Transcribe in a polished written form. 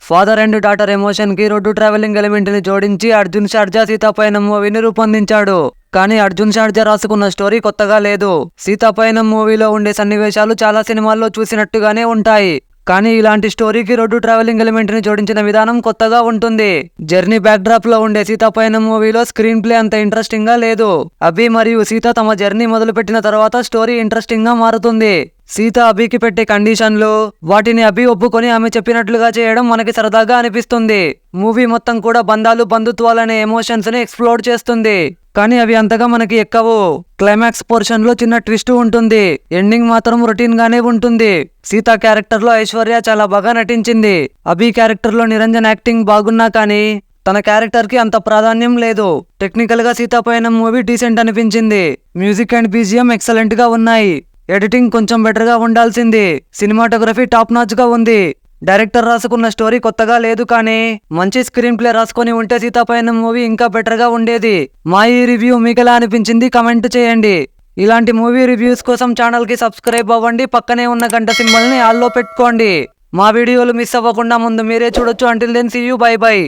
Father and daughter emotion కి road travelling element ని జోడించి అర్జున్ షార్జా సీతాపయనం మూవీని రూపొందించాడు. కానీ అర్జున్ షార్జా రాసుకున్న స్టోరీ కొత్తగా లేదు. సీతాపయనం మూవీలో ఉండే సన్నివేశాలు చాలా సినిమాల్లో చూసినట్టుగానే ఉంటాయి. కానీ ఇలాంటి స్టోరీకి రోడ్డు ట్రావెలింగ్ ఎలిమెంట్ ని జోడించిన విధానం కొత్తగా ఉంటుంది. జర్నీ బ్యాక్ డ్రాప్ లో ఉండే సీతాపయనం మూవీలో స్క్రీన్ ప్లే అంత ఇంట్రెస్టింగ్ గా లేదు. అభి మరియు సీత తమ జర్నీ మొదలుపెట్టిన తర్వాత స్టోరీ ఇంట్రెస్టింగ్ గా మారుతుంది. సీత అభికి పెట్టే కండిషన్లు, వాటిని అభి ఒప్పుకొని ఆమె చెప్పినట్లుగా చేయడం మనకి సరదాగా అనిపిస్తుంది. మూవీ మొత్తం కూడా బంధాలు, బంధుత్వాలనే ఎమోషన్స్ ని ఎక్స్ప్లోర్ చేస్తుంది. కానీ అవి అంతగా మనకి ఎక్కవు. క్లైమాక్స్ పోర్షన్ లో చిన్న ట్విస్ట్ ఉంటుంది. ఎండింగ్ మాత్రం రొటీన్ గానే ఉంటుంది. సీత క్యారెక్టర్ లో ఐశ్వర్య చాలా బాగా నటించింది. అభి క్యారెక్టర్ లో నిరంజన్ యాక్టింగ్ బాగున్నా కానీ తన క్యారెక్టర్ కి అంత ప్రాధాన్యం లేదు. టెక్నికల్ గా సీతాపయనం మూవీ డీసెంట్ అనిపించింది. మ్యూజిక్ అండ్ బీజిఎం ఎక్సలెంట్ గా ఉన్నాయి. ఎడిటింగ్ కొంచెం బెటర్ గా ఉండాల్సింది. సినిమాటోగ్రఫీ టాప్ నాచ్ గా ఉంది. డైరెక్టర్ రాసుకున్న స్టోరీ కొత్తగా లేదు, కానీ మంచి స్క్రీన్ ప్లే రాసుకొని ఉంటే సీతాపయనం మూవీ ఇంకా బెటర్ గా ఉండేది. మా ఈ రివ్యూ మీకెలా అనిపించింది కామెంట్ చేయండి. ఇలాంటి మూవీ రివ్యూస్ కోసం ఛానల్ కి సబ్స్క్రైబ్ అవ్వండి. పక్కనే ఉన్న గంట సింబల్ ని ఆల్లో పెట్టుకోండి. మా వీడియోలు మిస్ అవ్వకుండా ముందు మీరే చూడొచ్చు. Until then see you, bye by.